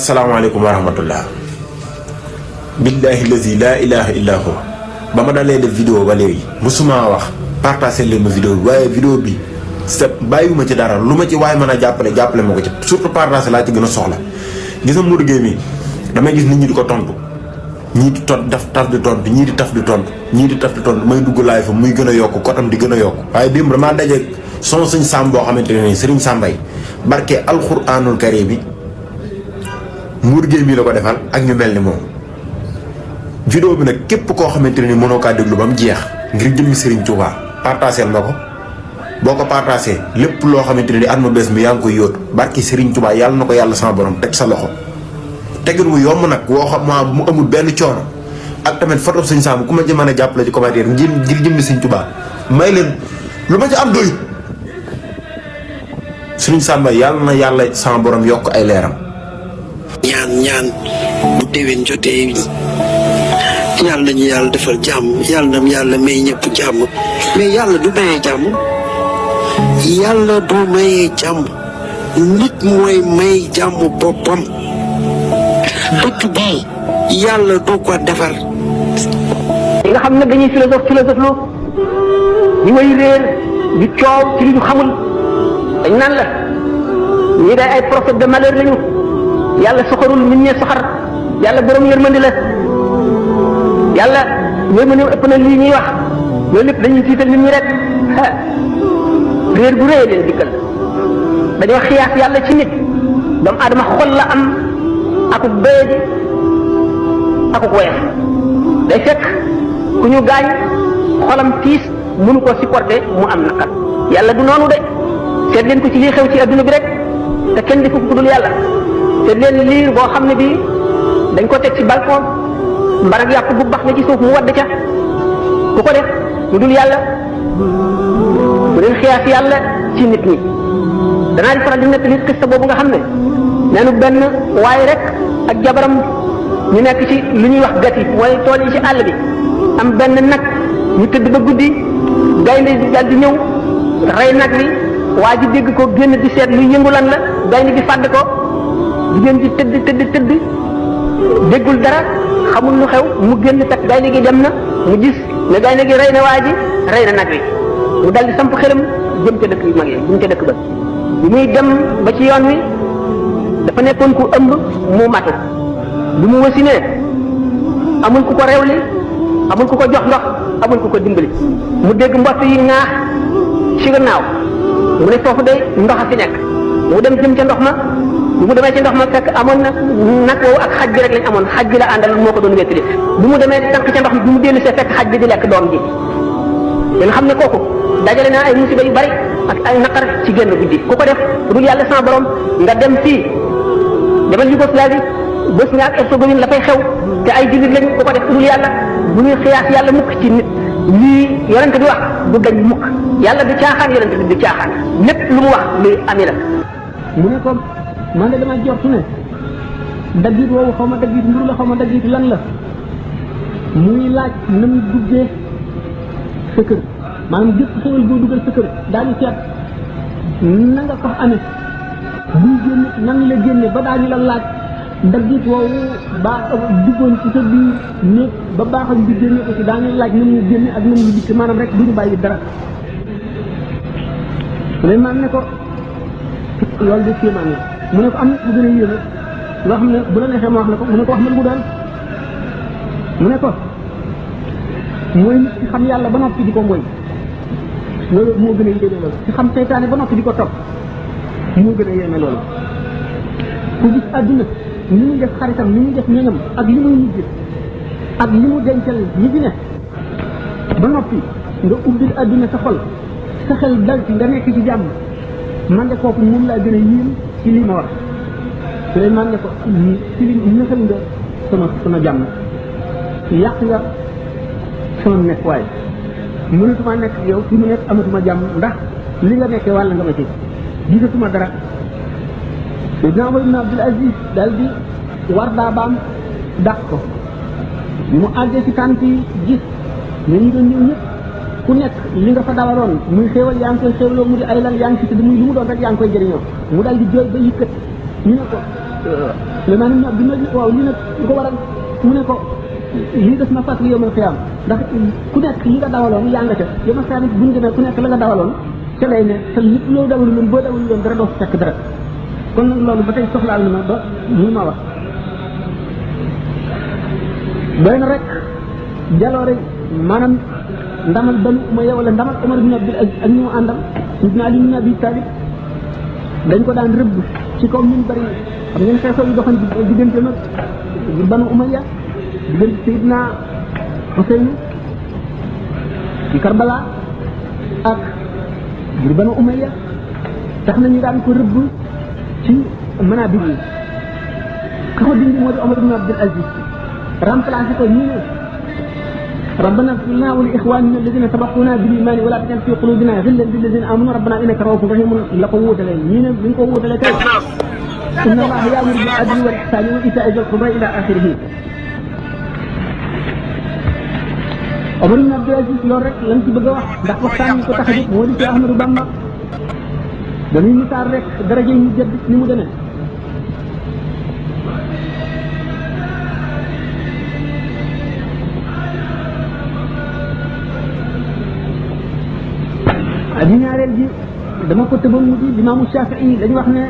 asalaamaaleykum wa rahmatullah billahi lazi la ilaha illa huwa ba ma dalee def vidéo ba léegi musuma wax partagé leen ma vidéo bi waaye vidéo bi sa bàyyiwuma ci dara lu ma ci waaye mën a jàppale ma ko ci surtout partagé laa ci gën a soxla gis nga Modou Gueye mi damay gis nit ñi di ko tontu ñii di taf di tontu ñii di taf di tontu ñii di taf di tontu may dugg laay fa muy gën a yokk kotam di gën a yokk waaye démb damaa dajeeg son sëñ Sam boo xamante ne nii Serigne Sambay barke alxuraanul karim bi Modou Gueye mii la ko defal ak ñu mel ni moom. vidéo bi nag képp koo xamante ne nii mënoo kaa déglu ba mu jeex ngir jëmmi Serigne Touba partageel ma ko boo ko partagé lépp loo xamante ne nii at ma bees mi yaa ngi koy yóotu barke Serigne Touba yàlla na ko yàlla sama borom teg sa loxo. tegin mu yomb nag woo xam maa mu amul benn coono ak tamit photo sëñ Sam ku ma ci mën a jàppale ci commentaire ngir jëmmi Serigne Touba may leen lu ma ci am doyut Serigne Samba yàlla na yàlla sama borom yokk ay leeram. ñaan bu déwén jotee yàlla nañu yàlla defal jàmm yàlla na yàlla may ñëpp jàmm mais yàlla du mayee jàmm yàlla du mayee jàmm nit mooy may jàmm boppam dëkk bii yàlla du ko defar. li nga xam ne dañuy philosophe lu ñu way réer di coow ci li ñu xamul dañ naan la ñii day ay prophète de malheur lañu yàlla soxorul nit ñee soxar yàlla borom yërmandi la yàlla yërmandi ëpp na lii ñuy wax loolu lépp dañuy tiital nit ñi rek réer bu rëy leen dikkal dañoo xiyaas yàlla ci nit doomu aadama xol la am akuk béyadi akuk woyof day fekk ku ñu gaañ xolam tiis mënu ko supporter mu am naqar yàlla du noonu de seet leen ko ci lii xew ci adduna bi rek te kenn di ko dul yàlla seet leen liir boo xam ne bii dañ ko teg ci balcon mbarag yàpp bu bax na ci suuf mu wadd ca ku ko def lu dul yàlla bu leen xiyaas yàlla ci nit ñi danaa di faral di nettali xista boobu nga xam ne neenu benn waaye rek ak jabaram ñu nekk ci lu ñuy wax gati mooy tool yi ci àll bi am benn nag ñu tëdd ba guddi gaynde dal di ñëw rey nag wi waa ji dégg ko génn di seet luy yëngu lan la gaynde gi fàdd ko jigéen ji tëdd déggul dara xamul lu xew mu génn fekk gaynde gi dem na mu gis ne gaynde gi rey na waa ji rey na nag wi mu dal di samp xelam jëm ca dëkk yu mag yi jëm ca dëkk ba bi muy dem ba ci yoon wi dafa nekkoon ku ëmb mu matu bi mu wasinee amul ku ko rewli amul ku ko jox ndox amul ku ko dimbali mu dégg mbott yi ŋaax ci gannaaw mu ne foofu de ndox a fi nekk mu dem jëm ca ndox ma bi mu demee ci ndox ma fekk amoon na nag woowu ak xaj bi rek lañ amoon xaj bi la àndal moo ko doon wettali bi mu demee di tànk ca ndox mi bi mu dellu see fekk xaj bi di lekk doom ji ngeen xam ne kooku dajale naa ay musiba yu bari ak ay naqar ci génn guddi ku ko def dul yàlla sama borom nga dem fii demal Yougoslavie Bosnie ak Herzégovine la fay xew te ay jullit lañ ku ko def dul yàlla bu ñuy xiyaas yàlla mukk ci nit lii yonent bi wax du dañ mukk yàlla du caaxaan yonent bi du caaxaan lépp lu mu wax luy ami la mu ne ko man de dama jortu ne daggit woowu xaw ma daggit mburu la xaw ma daggit lan la muy laaj na muy duggee sa kër maanaam jëpp xewal boo dugal sa kër daañu seet na nga ko amee buy génne nan la génne ba daañu la laaj daggit woowu duggoon ci sa biir néeg ba baaxam bi génne ko ci daañu laaj na mu génne ak na mu dikk maanaam rek duñu bàyyi dara Suleymaan ne ko loolu de kéemaan la mu ne ko am na bu gën a yéeme loo xam ne bu la neexee ma wax la ko mu ne ko wax man mu doon mu ne ko mooy nit ci xam yàlla ba noppi di ko mooy loolu moo gën a yéeme loolu ci xam seytaane ba noppi di ko topp moo gën a yéeme loolu ku gis àdduna ni muy def xaritam ni muy def ñoñam ak li muy mujj ak li mu dencal ñi fi ne ba noppi nga ubbil àdduna sa xol sa xel dal ci nga nekk ci jàmm man de kooku moom laa gën a yéem ci lii ma wax Suleymaan ne ko ci li nëxal nga sama jàmm yàq nga sama nekk waaye mënatuma nekk yow fi mu nekk amatuma jàmm ndax li nga nekkee wàll nga ma ci gisatuma dara Seydina Omar ibn Abdul Aziz daal di war daa baam dàq ko bi mu àggee ci tànt yi gis ne ñu doon ñëw ñëpp ku nekk li nga fa dawaloon muy xéewal yaa ngi koy xéewloo mu di ay lan yaa ngi ci tëdd muy lu mu doon rek yaa ngi koy jëriñoo mu daal di jooy ba yëkkat ñu ne ko Suleymaan ibn Abdul Majid waaw lii nag lu ko waral mu ne ko lii def ma fàttali yawmal qiyaam ndax ku nekk li nga dawaloon yaa nga ca yawmal qiyaam bu ñu demee ku nekk la nga dawaloon ca lay ne te lépp loo dawalu loon boo dawalu loon dara doo fekk dara kon nag loolu ba tey soxlaal na ma ba mu ma wax doy na rek jaloore maanaam ndamal Banu Umayya wala ndamal Umar ibn Abdul Aziz ak ñu mu àndal Sidna Ali ibn Abi Talib dañ ko daan rëbb ci kaw min bari xam ngeen xeexoo yu doxoon diggante nag Banu Umayya diggante Sidna Huseyn ci Karbala ak ngir Banu Umayya tax nañu daan ko rëbb ci manabir yi ka ko dindi moo di Omar ibn Abdul Aziz remplacé ko ñu ne ربنا اغفر لنا ولاخواننا الذين سبقونا بالايمان ولا تجعل في قلوبنا غلا للذين امنوا ربنا انك رؤوف رحيم لقوه لنا مين من قوه لك ان الله يامر بالعدل والاحسان وايتاء ذي القربى الى اخره Omar ibn Abdul Aziz loolu rek lañ ci bëgg a wax ndax waxtaan ko tax a jóg moo di ci Ahmadou Bamba dañuy misaal rek daraja yi ñu jëdd ni mu demee ak ñaareel ji dama ko tëboon mu di Imaamu Shafii dañu wax ne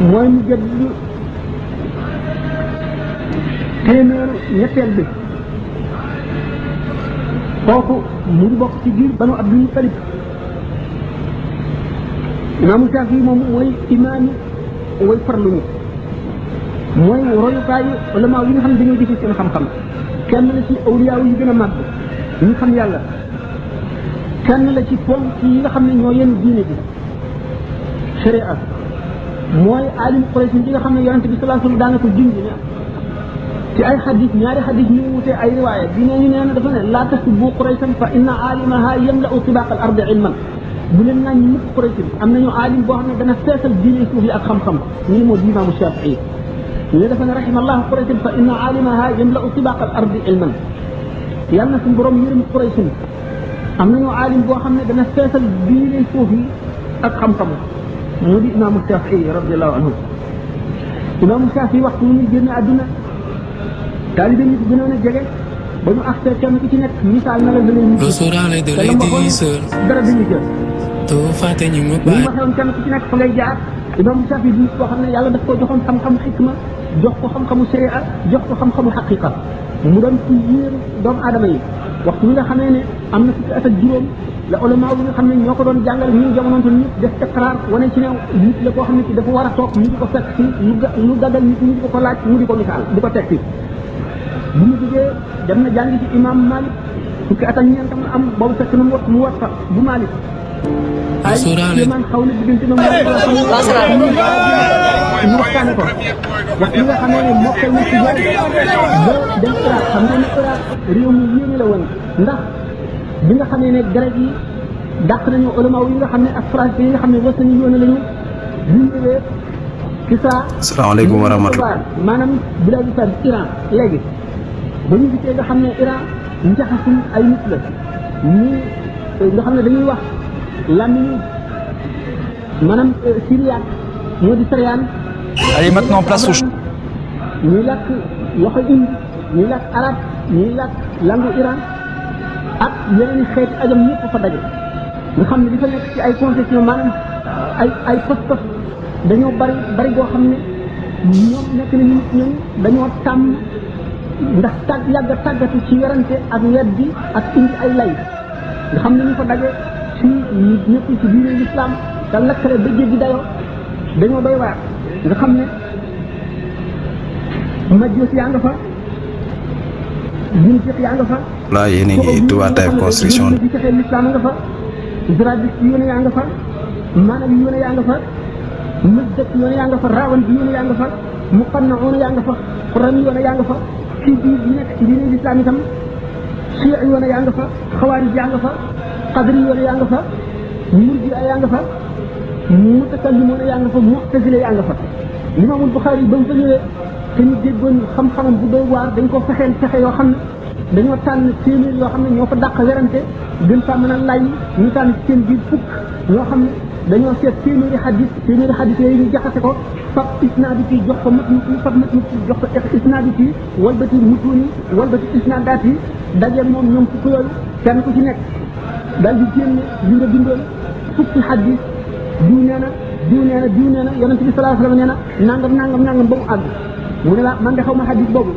mooy mu jëdd téeméeru ñetteel bi kooku mu ngi bokk ci biir Banu Abdul Muttalib Imaamu Shafii moom mooy imaam yi way farlu ñi mooy royukaayu ulama yi nga xam ne dañoo jëfe seen xam-xam kenn la ci awliyaa yi gën a màgg ñu xam yàlla kenn la ci ponk yi nga xam ne ñoo yenn diine ji sharia mooy alim Quraysh yi nga xam ne yonente bi sallallahu alayhi wasallam daana ko junj ne ci ay xadis ñaari xadis ñu wutee ay riwaaya bi ne ñu nee na dafa ne laa tasubbu Qurayshan fa inna alimaha yamla'u tibaq al ardi ilman bu leen naan ñu mukk Quraysh am nañu alim boo xam ne dana feesal diine suuf yi ak xam-xam ñu ne moo di Imaamu Shafii ñu dafa ne rahimallahu Qurayshan fa inna alimaha yamla'u tibaq al ardi ilman yàlla na suñu borom yërëm Quraysh am nañu alim boo xam ne dana feesal diine suuf yi ak xam-xam mu di Imaamu Shafii radiyallahu anhu Imaamu Shafii waxtu muy génn àdduna taalibe yi gënoon a jege ba ñu accès kenn ku ci nekk misaal na la da ngay Lo sorale de lay diisal dara dañu jël doo fàtte ñu mu ñu baay waxoon kenn ku ci nekk fa ngay jaar Imaamu Shafii di koo xam ne yàlla daf koo joxoon xam-xamu xikma jox ko xam-xamu sharia jox ko xam-xamu xaqiqa mu doon ci yéer doomu aadama yi waxtu bi nga xamee ne am na fukki at ak juróom la ulama yi nga xam ne ñoo ko doon jàngal ñu jamonoonte nit def iqraar wane ci ne nit la koo xam ne ci dafa war a toog ñu di ko fekk si lu gàggal nit ñi di ko laaj mu di ko misaal di ko teg si bu mu jógee dem na jàngi ci imam Malik fukki at ak ñeentam am boobu fekk na mu war fa bu Malik ay man xaw na diggante na ñu waxtaane ko waxtu bi nga xamee ne mokkal na ci jaar ba dem Irak xam ngeen ne Irak réew mu yéeme la woon ndax bi nga xamee ne grec yi dàq nañu ulama yi nga xam ne ak français yi nga xam ne was nañu yoon lañu ñu ñëwee Kisra asalaamaaleykum wa rahmatulah maanaam biladu sa Iran léegi ba ñu gisee nga xam ne Iran njaxasul ay nit la ñii nga xam ne dañuy wax làmmiñu maanaam syriaque moo di Syriane. Allez maintenant place au ñuy làkk loxo indi ñuy làkk arabe ñuy làkk langue Iran ak yeneen xeeti ajam ñëpp fa daje nga xam ne di fa nekk ci ay concession maanaam ay pas-pas dañoo bari boo xam ne ñoom nekk na nit ñoom dañoo tàmm ndax yàgg a tàggatu ci werante ak weddi ak indi ay lay nga xam ne ñu fa daje ci nit ñëpp ci diine l'islam te lakkale ba jéggi dayoo dañoo doy waar nga xam ne majus yaa nga fa jinjeex yaa nga fa là yéen a ngi Touba Taïf construction di fexe l'islam nga fa zradis yoone yaa nga fa maanaam yoone yaa nga fa mëddak yoone yaa nga fa rawan bi yoone yaa nga fa muqannaoona yaa nga fa xuram yoone yaa nga fa ci biir bi nekk ci diine l'islam itam chia yoone yaa nga fa xawaarij yaa nga fa qadri yoone yaa nga fa murji yaa nga fa mutakallimoona yaa nga fa mu'tazila yaa nga fa Imaamul Buxaari ba mu fa ñëwee te ñu déggoon xam-xamam bu doy waar dañ ko fexeel fexe yoo xam ne dañoo tànn téeméer yoo xam ne ñoo fa dàq werante gën fa mën a lay ñu tànn ci seen biir fukk ñoo xam ne dañoo seet téeméeri xadis yooyu ñu jaxase ko fab isnaad yi jox ko mat nit ñi fab mat nit ñi jox ko isnaad yi walbati mutuun yi walbati isnaadaat yi daje moom ñoom fukk yooyu kenn ku ci nekk daal di génne li nga bindoon fukki xadis diw nee na yonent bi sallallahu alayhi wa sallam nee na nangam ba mu àgg mu ne la man de xaw ma xadis boobu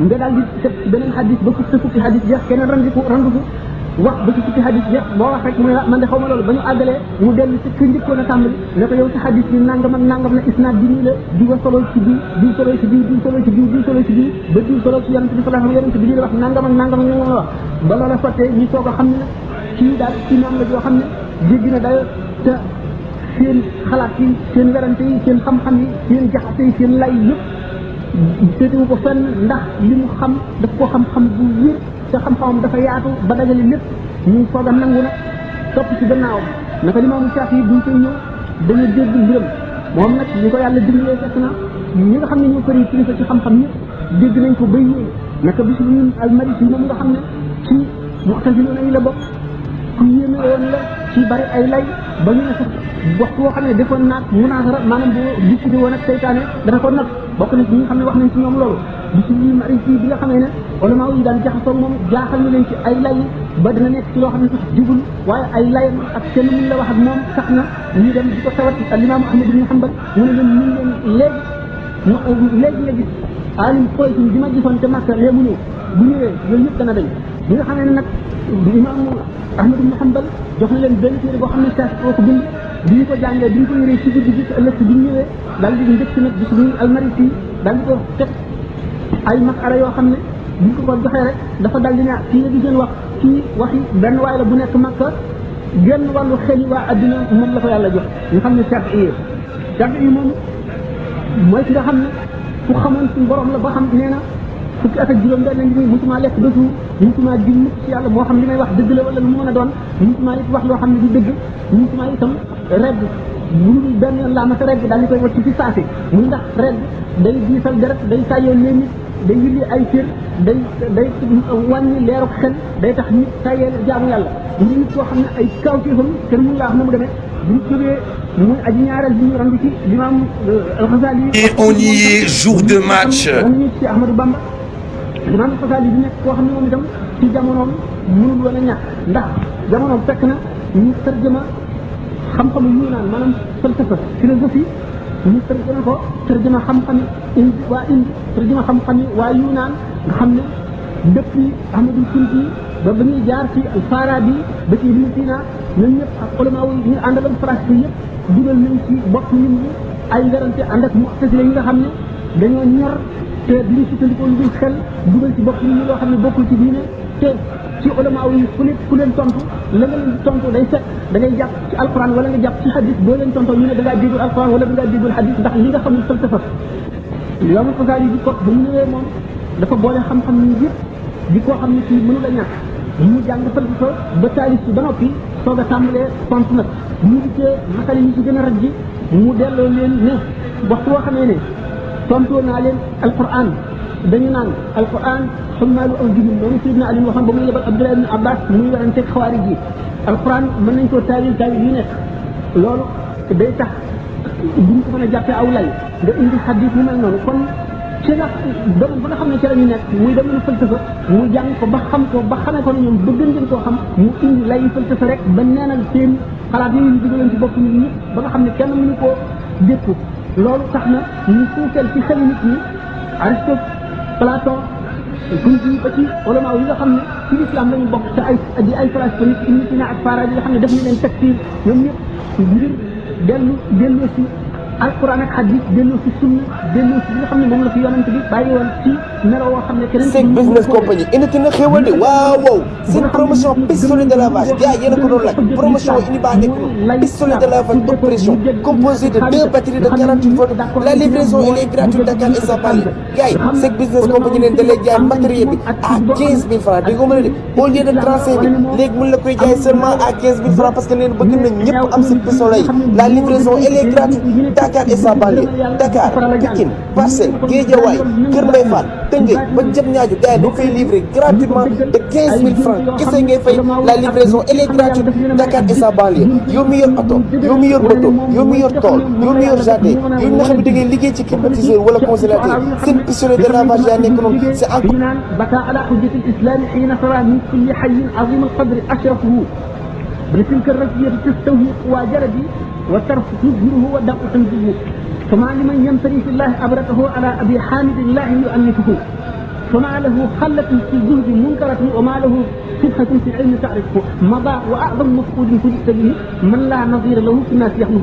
nga daal di set beneen xadis ba fukki xadis jeex keneen randu wax ba ci fukki xadis jeex boo wax rek mu ne la man de xaw ma loolu ba ñu àggalee mu dellu ci ki njëkkoon a tàmbali ne ko yow sa xadis bi nangam la isnaad bi nii la diwa solo ci diw solo ci diw solo ci diw ba diw solo ci yonent bi sallallahu alayhi wa sallam yonent bi lii la wax nangam ñu la wax ba loola sottee ñu soog a xam ne kii daal imaam la joo xam ne jéggi na dayo te seen xalaat yi seen werante yi seen xam-xam yi seen jaxase yi seen lay yëpp seetewu ko fenn ndax li mu xam daf koo xam-xam bu wér te xam-xamam dafa yaatu ba dajale lépp ñu soog a nangu na topp ci gannaawam naka Limaamu Shaafi'i buñ koy ñëw dañu dégg mbiram moom nag ñi ko yàlla dimbalee fekk na ñi nga xam ne ñoo këri kilifa ci xam-xam ñëpp dégg nañ ko bay yéen naka bis bu ñun al-Marisi moom nga xam ne ci Mu'taziloona yi la bokk ku yéeme woon la ci bari ay lay ba ñu ne sax waxtu woo xam ne defoon naag munaasara maanaam bu discuté woon ak seytaane dana ko nag bokk na ci ñi nga xam ne wax nañ ci ñoom loolu bisimilah Marisi bi nga xamee ne ulama yi daan jaxasoo moom jaaxal na leen ci ay lay ba dina nekk ci loo xam ne sax jubul waaye ay layam ak kenn mun la wax ak moom sax na ñu dem di ko tawat al-Imam Ahmad ibn Hanbal mu ne leen mun leen léegi nga gis alim koy bi ma gisoon te Makka léegi mu ñëw bu ñëwee yooyu yëpp dana dañ bi nga xamee ne nag Imam Ahmad ibn Hanbal jox na leen benn téere boo xam ne saas boo ko bind bi ñu ko jàngee bi ñu ko yëree ci guddi gi ci ëllëg bi ñu ñëwee daal di njëkk nag bisimilah al-Marisi daal di ko teg ay masala yoo xam ne buñ ko joxee rek dafa dal di ne kii la di gën wax kii waxi benn waay la bu nekk Makka genn wàllu xel yi waa adduna moom la ko yàlla jox ñu xam ne Shaafi'i moom mooy ki nga xam ne ku xamoon suñu borom la ba xam nee na fukki at ak juróom benn ngi musuma lekk dëgg musuma ji mukk ci yàlla moo xam li may wax dëgg la wala lu mu mën a doon musuma it wax loo xam ne du dëgg musuma itam regg bu dul benn yoon laa ma sa regg daal di koy wacc ci saasi muy ndax regg day diisal deret day tàyyoo leen nit day yulli ay cër day wàññi leeruk xel day tax nit tàyyee jaamu yàlla ñu nit koo xam ne ay kawtéefam kenn mënu laa wax na mu demee bu ñu jógee muy aji ñaareel bi ñu rand ci l'imam al-Ghazali et on y est jour de match ñu ci Ahmadou Bamba l'imam al-Ghazali bi nekk koo xam ne moom itam ci jamonoom mënul woon a ñàkk ndax jamonoom fekk na ñu tarjama xam-xamu ñu naan maanaam falsafa philosophie ñu tarjama ko tarjama xam-xam tarjama xam-xam waa Yunaan nga xam ne depuis Ahmadul Kunti ba ñuy jaar ci al-Farabi ba ci Ibn Sina ñoom ñëpp ak ulama yi ñu àndaloon France yëpp dugal nañ ci bopp nit ñi ay werante ànd ak mu'tazila yi nga xam ne dañoo ñor te duñu sukkandikoo lu dul xel dugal ci bopp nit ñi loo xam ne bokkul ci diine te ci ulama yi ku leen tontu la nga leen tontu day fekk da ngay jàpp ci alquran wala nga jàpp ci hadis boo leen tontoo ñu ne da ngaa déggul alquran wala da ngaa déggul hadis ndax li nga xam ne falsafa Imam Ghazali bi ko ba mu ñëwee moom dafa boole xam-xam ni yëpp di koo xam ne ci mënu la ñàkk mu jàng falsafa ba taalif ci ba noppi soog a tàmbalee tontu nag mu gisee masal yi ci gën a raj ji mu delloo leen ne waxtu woo xamee ne tontoo naa leen alquran dañu naan alquran xummaalu aw jibin loolu Seydina Ali waxoon ba muy yebal Abdullah ibn Abbas muy weranteeg xawaari ji alquran mën nañ koo taawil yu nekk loolu day tax duñ ko mën a jàppee aw lay nga indi xadis mu mel noonu kon ci la domaine ba nga xam ne ci la ñu nekk muy domaine falsafa mu jàng ko ba xam ko ba xamee ko ne ñoom bëgg ngeen koo xam mu indi lay falsafa rek ba neenal seen xalaat yooyu ñu digaloon ci bopp nit ñi ba nga xam ne kenn mënu koo dékku loolu tax na ñu suufeel ci xelu nit ñi Aristote Platon Kunti ba ci ulama yi nga xam ne ci l'islam lañu bokk te di ay falasifa nit Ibn Sina ak Farabi yi nga xam ne def nañ leen takfir ñoom ñëpp ngir dellu si alquran ak hadith dellu si sunna dellu si li nga xam ne moom la fi yonent bi bàyyi woon ci melo woo xam ne keneen Seck Business Company indi na xéwal de waaw seen promotion pistolet de lavage gars yéen a ko doon laaj promotion indi baa nekk pistolet de lavage haute pression composé de 2 batteries de 48 volts la livraison elle est gratuite Dakar et sans parler gars yi Seck Business Company leen da lay jaay matériel bi à 15 000 francs di ko mën a def au lieu de 35 000 léegi mën la koy jaay seulement à 15 000 francs parce que leen bëgg na ñëpp am seen pistolet yi la livraison elle est gratuite Dakar et sa banlieue Dakar Pikine Parcelles Guédiawaye Kër Mbaye Fall Tëngéej ba Diamniadio gars yi dañ fay livrer gratuitement de 15 000 francs kese ngay fay la livraison elle est gratuite Dakar et sa banlieue yow mi yor oto yow mi yor moto yow mi yor tool yow mi yor jardin yow mi nga xam ne da ngay liggéey ci climatiseur wala congélateur seen pistolet de lavage yaa nekk noonu c'est en بكى على حجة الإسلام حين ترى من كل حي عظيم القدر أشرفه بتلك الرزية تستوي قوى جلدي والترف تظهره ودق تنزله فما لمن يمتري في الله أبرته على أبي حامد الله يؤنفه فما له خلة في جهد منكرة وما له شبهة في العلم تعرفه مضى وأعظم مفقود فجئت به من لا نظير له في الناس يحمد